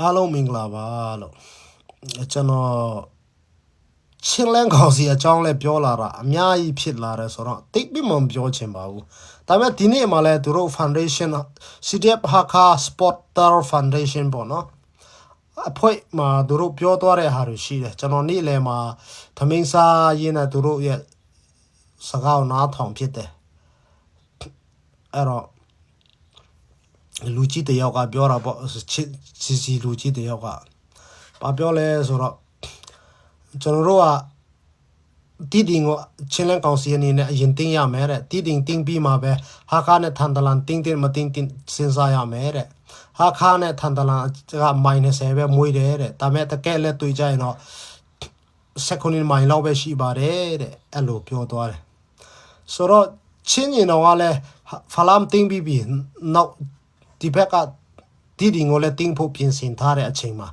အားလုံးမင်္ဂလာပါလို့ကျွန်တော်ချင်းလန်းကောင်စီအကြောင်းလဲပြောလာတာအများကြီးဖြစ်လာတယ်ဆိုတော့တိတ်ပြီးမှမပြောချင်ပါဘူးဒါပေမဲ့ဒီနေ့မှလည်းသူတို့ foundation CDF Hakha Supporter Foundation ပေါ့နော်အဖွဲမှာသူတို့ပြောသွားတဲ့ဟာတွေရှိတယ်ကျွန်တော်နေ့လယ်မှာသမင်းစားရင်းနဲ့သူတို့ရဲ့စကားနားထောင်ဖြစ်တယ်အဲ့တော့လူကြီးတယောက်ကပြောတာပေါ့စီလူကြီးတယောက်ကဘာပြောလဲဆိုတော့ကျွန်တော်တို့ကတီးတင်ကိုချင်းလန်းကောင်စီအနေနဲ့အရင်တင်းရမယ်တဲ့တီးတင်တင်းပြီးမှပဲဟာခါနဲ့ထန်တလန်တင်းတင်းမတင်းတင်းစဉ်းစားရမယ်တဲ့ဟာခါနဲ့ထန်တလန်ကမိုင်20ပဲမွေးတယ်တဲ့ဒါမဲ့တကယ်လက်တွေ့ကြရင်တော့19မိုင်လောက်ပဲရှိပါတယ်တဲ့အဲ့လိုပြောသွားတယ်ဆိုတော့ချင်းရင်တော့လည်းဖလမ်တင်းပြီးနောက်ဒီဘက်ကတီးတင်ကိုလည်းတင်းဖို့ပြင်ဆင်ထားတဲ့အချိန်မှာ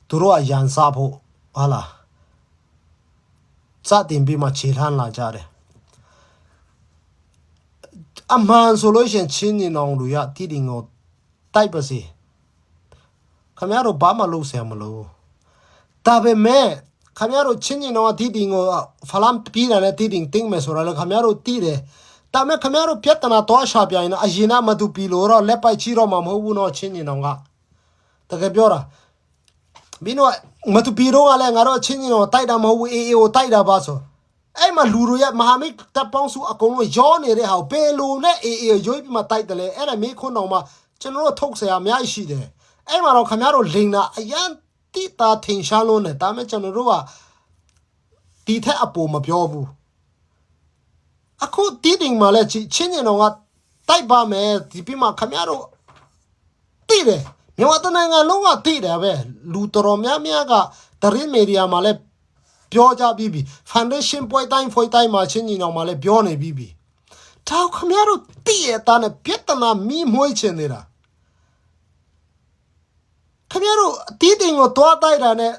သူတို့ကရန်စားဖို့ဟာလားစတင်ပြီးမှခြေလှမ်းလာကြတယ်အမှန်ဆိုလို့ရှိရင်ချင်းနေအောင်လူရတီးတင်ကိုတိုက်ပါစေခင်ဗျားတို့ဘာမှလုပ်ဆရာမလို့ဒါပေမဲ့ခင်ဗျားတို့ချင်းနေအောင်တီးတင်ကိုဖလမ်ပြီးတယ်လေတီးတင်တင်းမယ်ဆိုတော့လေခင်ဗျားတို့တီးတယ်ဒါမဲ့ခင်ဗျားတို့ပြဿနာတော့ရှာပြရင်အရင်ကမတူပြီလို့တော့လက်ပိုက်ချီတော့မှမဟုတ်ဘူးနော်ချင်းနေအောင်ကတကယ်ပြောတာမင်းတို့မတူပြီတော့လည်းငါတို့ချင်းချင်းတော့တိုက်တာမဟုတ်ဘူးအေးအေးကိုတိုက်တာပါဆိုအဲ့မှာလူတို့ရဲ့မဟာမိတ်တပ်ပေါင်းစုအကုန်လုံးရောနေတဲ့ဟာဘယ်လိုနဲ့အေးအေးရွေးပြီးမှတိုက်တယ်လေအဲ့ဒါမေးခွန်းတော်မှာကျွန်တော်တို့ထုတ်ဆရာအများကြီးရှိတယ်အဲ့မှာတော့ခင်ဗျားတို့လိန်တာအရန်တိတာထင်ရှားလို့နဲ့ဒါမဲ့ကျွန်တော်တို့ကဒီထက်အပေါ်မပြောဘူးအခုတီးတင်မှာလဲချင်းချင်းတော့ကတိုက်ပါမယ်ဒီပြီးမှခင်ဗျားတို့တိတယ်မြန်မာတနိုင်ငံလုံးကသိတယ်ပဲလူတော်များများကတရင်းမီဒီယာမှာလည်းပြောကြပြီးပြီ foundation ပွဲတိုင်းမှာချင်းညီအောင်မှာလည်းပြောနေပြီးပြီတောက်ခမရတို့သိရတာနဲ့ပြဿနာမီးမွှေးချင်နေတာခမရတို့အတီးတင်ကိုတွားတိုက်တာနဲ့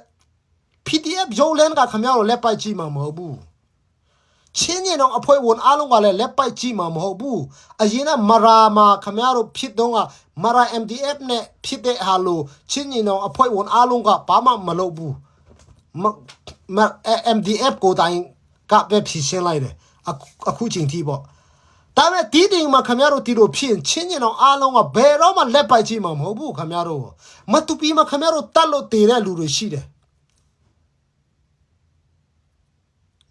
PDF ရုံးလန်းကခမရတို့လက်ပိုက်ကြည့်မှာမဟုတ်ဘူးချင်းညီအောင်အဖွဲဝန်အားလုံးကလည်းလက်ပိုက်ကြည့်မှာမဟုတ်ဘူးအရင်ကမရာမှာခမရတို့ဖြစ်တော့ကမရာ MDF နဲ့ဖြစ်တဲ့ဟာလို့ချင်းညီအောင်အဖွဲဝန်အားလုံးကဘာမှမလုပ်ဘူးMDF ကိုတိုင်းကပဲဖြစ်ရှင်းလိုက်တယ်အခုချိန်ထိပေါ့ဒါပေမဲ့ဒီတင်မှာခမရတို့တီလို့ဖြစ်ချင်းချင်းအောင်အားလုံးကဘယ်တော့မှလက်ပိုက်ကြည့်မှာမဟုတ်ဘူးခမရတို့မတူပြီးမှခမရတို့တတ်လို့တည်တဲ့လူတွေရှိတယ်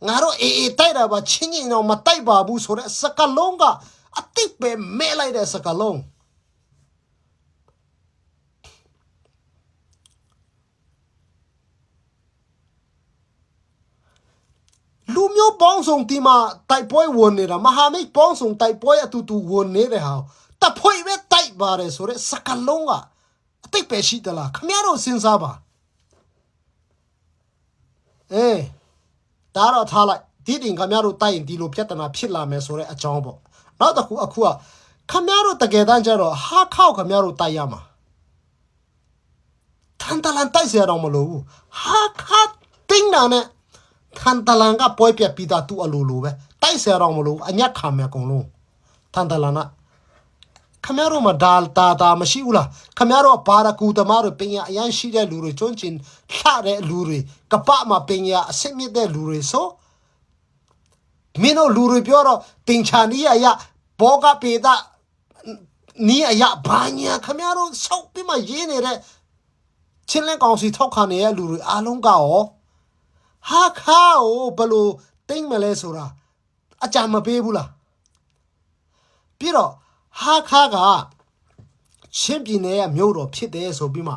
ငါတို့အေးအေးတိုက်တာပါချင်းချင်းအောင်မတိုက်ပါဘူးဆိုတဲ့စကလုံးကအတိတ်ပဲမဲလိုက်တဲ့စကလုံးလူမျိုးပေါင်းစုံဒီမှာတိုက်ပွဲဝင်နေတာမဟာမိတ်ပေါင်းစုံတိုက်ပွဲအတူတူဝင်နေတဲ့ဟာတဖွဲပဲတိုက်ပါတယ်ဆိုတဲ့စကလုံးကအတိတ်ပဲရှိသလားခမရတို့စဉ်းစားပါဒါတော့ထားလိုက်ဒီတင်ခမရတို့တိုက်ရင်ဒီလိုပြဿနာဖြစ်လာမယ်ဆိုတဲ့အကြောင်းပေါ့နောက်တစ်ခုအခုကခမရတို့တကယ်တမ်းကျတော့ဟာခောက်ခမရတို့တိုက်ရမှာထန်တလန်တိုက်เสียတော့မလို့ဘူးဟာခတ်တင်းတာနဲ့ထန်တလန်ကပွဲပြပြီးသားသူ့အလိုလိုပဲတိုက်เสียတော့မလို့အညက်ခံမယ်အကုန်လုံးထန်တလန်ကခမရတို့မှာဒါမရှိဘူးလားခမရတို့ဘာရကူတမတို့ပင်ရအရန်ရှိတဲ့လူတွေကျွန်းကျင်လှတဲ့လူတွေကပမှာပင်ရအစစ်မြစ်တဲ့လူတွေဆိုမင်းတို့လူတွေပြောတော့တင်ချာနီးရဘောကပေတာနီးရဘာညာခမရတို့ဆောက်ပြီးမှရေးနေတဲ့ချင်းလန်းကောင်စီထောက်ခံနေတဲ့လူတွေအားလုံးကရောဟာခါကိုဘလို့တိတ်မလဲဆိုတာအကြံမပေးဘူးလားပြီးတော့ဟာခါကချင်းပြည်နယ်ရဲ့မြို့တော်ဖြစ်တယ်ဆိုပြီးမှ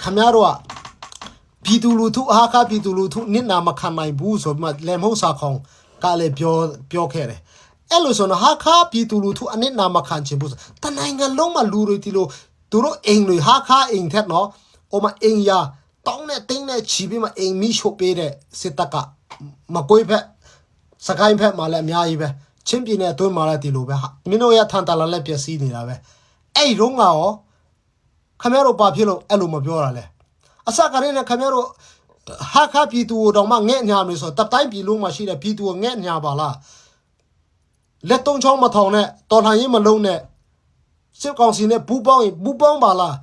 ခမရတို့ကပြည်သူလူထုဟာခါပြည်သူလူထုနစ်နာမခံနိုင်ဘူးဆိုပြီးမှလယ်မဟုတ်စာခေါင်ကလည်းပြောခဲ့တယ်အဲ့လိုဆိုတော့ဟာခါပြည်သူလူထုအနစ်နာမခံချင်ဘူးတနိုင်ငံလုံးမှာလူတွေဒီလိုသူတို့အိမ်တွေဟာခါအိမ်ထက်နော်ဟိုမှာအိမ်ယာတောင်းနဲ့တင်းနဲ့ချီပြီးမှအိမ်မီရှို့ပေးတဲ့စစ်တပ်ကမကွေးဖက်စကိုင်းဖက်မှာလည်းအများကြီးပဲချင်းပြည်နယ်အတွင်းမှာလည်းဒီလိုပဲမင်းတို့ရထန်တလာလက်ပြစီးနေတာပဲအဲ့ရုံးကရောခမရတို့ဘာဖြစ်လို့အဲ့လိုမပြောတာလဲအစကတည်းကခမရတို့ဟာခပြည်သူတော်မှငဲ့ညာမယ်ဆိုတပ်တိုင်းပြည်လုံးမှာရှိတဲ့ပြည်သူငဲ့ညာပါလားလက်တုံးချောင်းမထောင်နဲ့တော်လှန်ရေးမလုံးနဲ့စစ်ကောင်စီနဲ့ဘူးပေါင်းပါလား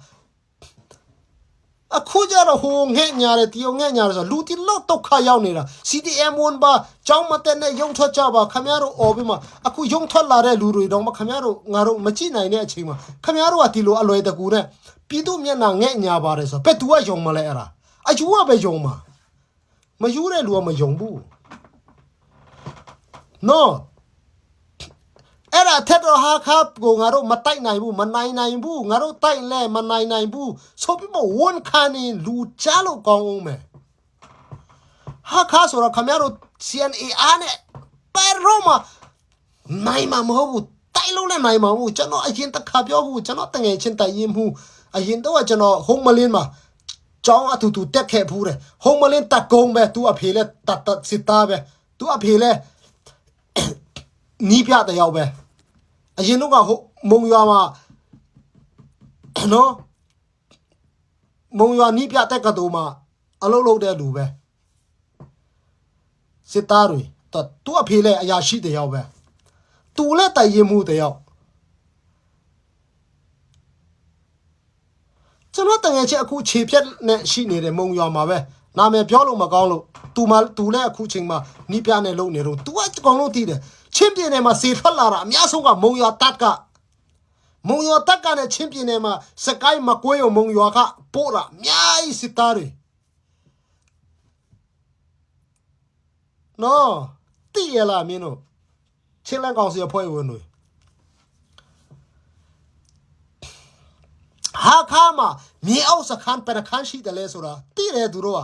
အခုကြတော့ဟိုငဲ့ညာတယ်တီယုံငဲ့ညာတယ်ဆိုလူတီလောက်တော့ခါရောက်နေတာ CDM ဝန်ပါကြောင်းမတဲ့နဲ့ရုံထွက်ကြပါခမရတို့အော်ပြီးမှအခုရုံထွက်လာတဲ့လူတွေတော့မခမရတို့ငါတို့မကြည့်နိုင်တဲ့အချိန်မှာခမရတို့ကဒီလိုအလွယ်တကူနဲ့ပြည်သူမျက်နှာငဲ့ညာပါတယ်ဆိုဘယ်သူကယုံမလဲအဲ့ဒါအယူကပဲယုံမှာမယူတဲ့လူကမယုံဘူးနော်အဲ့ဒါထက်တော့ဟာခပ်ကိုငါတို့မတိုက်နိုင်ဘူးမနိုင်နိုင်ဘူးငါတို့တိုက်လဲမနိုင်နိုင်ဘူးဆိုပြီးမဝန်ခံနေလူချလို့ကောင်းအောင်မယ်ဟာခါဆိုတော့ခမရတို့ CNA အားနဲ့ပဲရောမနိုင်မှာမဟုတ်ဘူးတိုက်လို့လည်းနိုင်မှာမဟုတ်ကျွန်တော်အရင်တစ်ခါပြောဘူးကျွန်တော်တငယ်ချင်းတိုင်ရင်မှုအရင်တော့ကျွန်တော်ဟုံးမလင်းမှာကျောင်းအတူတူတက်ခဲ့ဘူးတဲ့ဟုံးမလင်းတက်ကုန်းပဲသူအဖေလဲတတ်စစ်သားပဲသူအဖေလဲနီးပြတဲ့ရောက်ပဲအရင်တော့ကမုံရွာမှာနော်မုံရွာနီးပြတဲ့ကတူမှာအလုပ်လုပ်တဲ့လူပဲစစ်သားတွေတော့သူ့အဖေလည်းအရာရှိတဲ့ရောက်ပဲသူလည်းတိုင်ရင်မှုတဲ့ရောက်ကျွန်တော်တကယ်ချင်းအခုခြေဖြတ်နဲ့ရှိနေတယ်မုံရွာမှာပဲနာမည်ပြောလို့မကောင်းလို့သူလည်းအခုချိန်မှာနီးပြနဲ့လုပ်နေတော့ तू ကအကောင်လုံးတည်တယ်ချင်းပြင်းထဲမှာစေထွက်လာတာအများဆုံးကမုံရွာတက်ကနဲ့ချင်းပြင်းထဲမှာစကိုင်းမကွေးုံမုံရွာကပို့တာအများကြီးစစ်သားတွေနော်တည်ရလားမင်းတို့ချင်းလန်းကောင်စီအဖွဲ့ဝင်တွေဟာခါမှာမြေအောက်စခန်းပရခန်းရှိတယ်လဲဆိုတာတည်တယ်သူတို့က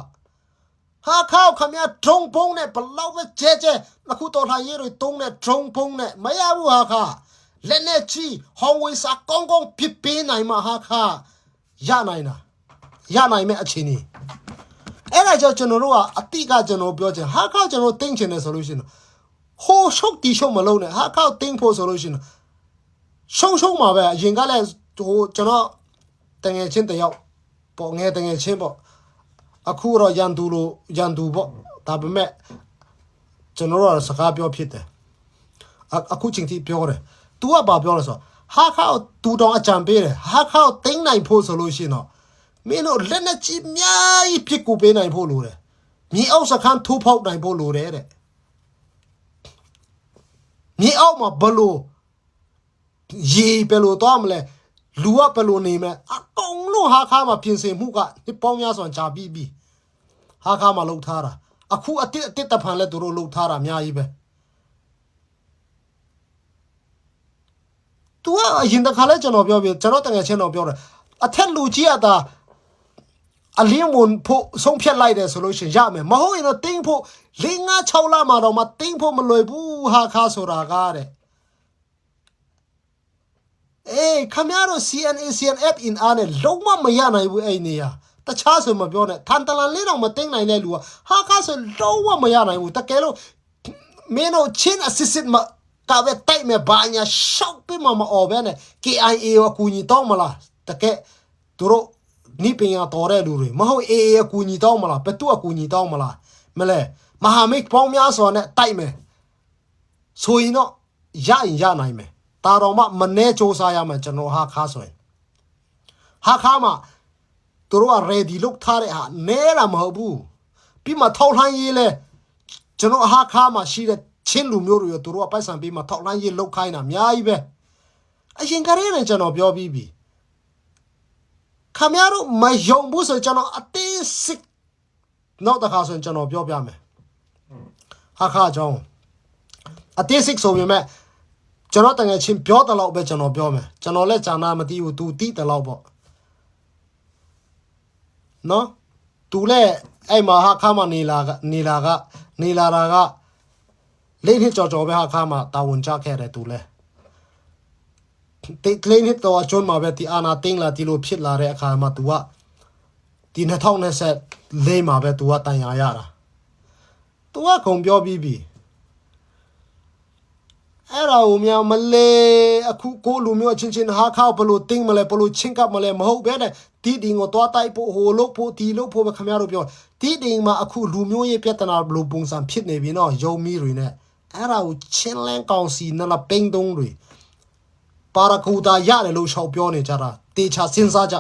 ဟာခေါခမရဒရုံပုံးနဲ့ဘလောက်ပဲကျဲအခုတော်လှန်ရေးတွေတုံးနဲ့ဒရုံပုံးနဲ့မရဘူးဟာခလက်နဲ့ချီဟောင်းဝေးစာကောင်းကောင်းပြပေးနိုင်မှာဟာခရနိုင်မဲ့အခြေအနေအဲ့ဒါကြောင့်ကျွန်တော်တို့ကအတိကကျွန်တော်ပြောချင်ဟာခကျွန်တော်တင်းချင်တယ်ဆိုလို့ရှိရင်ဟိုရှုပ်တီရှုပ်မလုံးနဲ့ဟာခတင်းဖို့ဆိုလို့ရှိရင်ရှုံမှာပဲအရင်ကလည်းဟိုကျွန်တော်တငယ်ချင်းတယောက်ပေါ့ငယ်တငယ်ချင်းပေါ့အခုတော့ရန်သူပေါ့ဒါပေမဲ့ကျွန်တော်တို့စကားပြောဖြစ်တယ်အခုချင်းတီပြောတယ် तू ကဘာပြောလဲဆိုဟာခါတူတောင်အကြံပေးတယ်ဟာခါတင်းနိုင်ဖို့ဆိုလို့ရှိရင်တော့မင်းတို့လက်နဲ့ကြီးအများကြီးပြစ်ကူပေးနိုင်ဖို့လိုတယ်မြေအောက်စခန်းထိုးဖောက်နိုင်ဖို့လိုတယ်တဲ့မြေအောက်မှာဘလို့ရေဘယ်လိုတော့မလဲလူကဘယ်လိုနေမလဲအကုန်လုံးဟာခါမှာပြင်ဆင်မှုကဒီပေါင်းများစွာကြာပြီးဟာခါမှာလှုပ်ထားတာအခုအတစ်တဖန်လဲသူတို့လှုပ်ထားတာအများကြီးပဲသူကအရင်တခါလဲကျွန်တော်ပြောပြီးကျွန်တော်တကယ်ချင်းတော့ပြောတယ်အထက်လူကြီးကသာအလင်းဝန်ဖို့ဆုံးဖြတ်လိုက်တယ်ဆိုလို့ရှိရင်ရမယ်မဟုတ်ရင်တော့တင်းဖို့5-6လမှာတော့မတင်းဖို့မလွယ်ဘူးဟာခါဆိုတာကားတဲ့အေးခမရတို့ CNF in အားနဲ့လုံးဝမရနိုင်ဘူးအဲ့နေရတခြားဆိုမပြောနဲ့ထန်တလန်လေးတော့မတင်းနိုင်တဲ့လူကဟာခါဆိုလုံးဝမရနိုင်ဘူးတကယ်လို့မင်းတို့ချင်းအစစ်စစ်မကပဲတိုက်မဲ့ဘာညာရှောက်ပြမမအော်ပဲနဲ့ KIA ကိုအကူညီတောင်းမလားတကယ်သူတို့နိပညာတော်တဲ့လူတွေမဟုတ် AA အကူညီတောင်းမလားဘယ်သူအကူညီတောင်းမလားမလဲမဟာမိတ်ပေါင်းများစွာနဲ့တိုက်မယ်ဆိုရင်တော့ရနိုင်မယ်တာတော်မှမနေစ조사ရမယ်ကျွန်တော်ဟာခါဆိုရင်ဟာခါမှာသူတို့က ready လုပ်ထားတဲ့ဟာနဲတာမဟုတ်ဘူးပြီးမှထောက်လှမ်းရေးလဲကျွန်တော်ဟာခါမှာရှိတဲ့ချင်းလူမျိုးတွေရောသူတို့ကပိုက်ဆံပြီးမှထောက်လှမ်းရေးလုပ်ခိုင်းတာအများကြီးပဲအရင်ကတည်းကကျွန်တော်ပြောပြီးပြီခမရတို့မယုံဘူးဆိုကျွန်တော်အသေးစစ်နောက်တစ်ခါဆိုရင်ကျွန်တော်ပြောပြမယ်ဟာခါကြောင်းအသေးစစ်ဆိုပေမဲ့ကျွန်တော်တကယ်ချင်းပြောတဲ့လောက်ပဲကျွန်တော်ပြောမယ်ကျွန်တော်လည်းဂျာနာမသိဘူး तू သိတဲ့လောက်ပေါ့နော် तू လည်းအဲ့မှာဟာခါမှနေလာတာကလေးနှစ်ကြော်ပဲဟာခါမှတာဝန်ချခဲ့တယ် तू လည်းတိတ်ကလေးနှစ်တော့အကျွန်းမှာပဲဒီအာနာတင်းလာဒီလိုဖြစ်လာတဲ့အခါမှာ तू ကဒီ2024မှာပဲ तू ကတန်ရာရတာ तू ကခုံပြောပြီးပြီအဲ့ဒါကိုမြောင်မလဲအခုကိုလူမျိုးချင်းချင်းဟာခါဘလို့တင်းမလဲဘလို့ချင်းကပ်မလဲမဟုတ်ပဲတဲ့ဒီတင်ကိုသွားတိုက်ဖို့ဟိုလို့ဖို့ဒီလို့ဖို့ပဲခင်ဗျားတို့ပြောဒီတင်မှာအခုလူမျိုးရေးပြဿနာဘလို့ပုံစံဖြစ်နေပြီနော်ယုံမီတွေနဲ့အဲ့ဒါကိုချင်းလန်းကောင်စီနလပိန်းတုံးတွေပါရကူတာရတယ်လို့ရှောက်ပြောနေကြတာတေချာစဉ်းစားကြ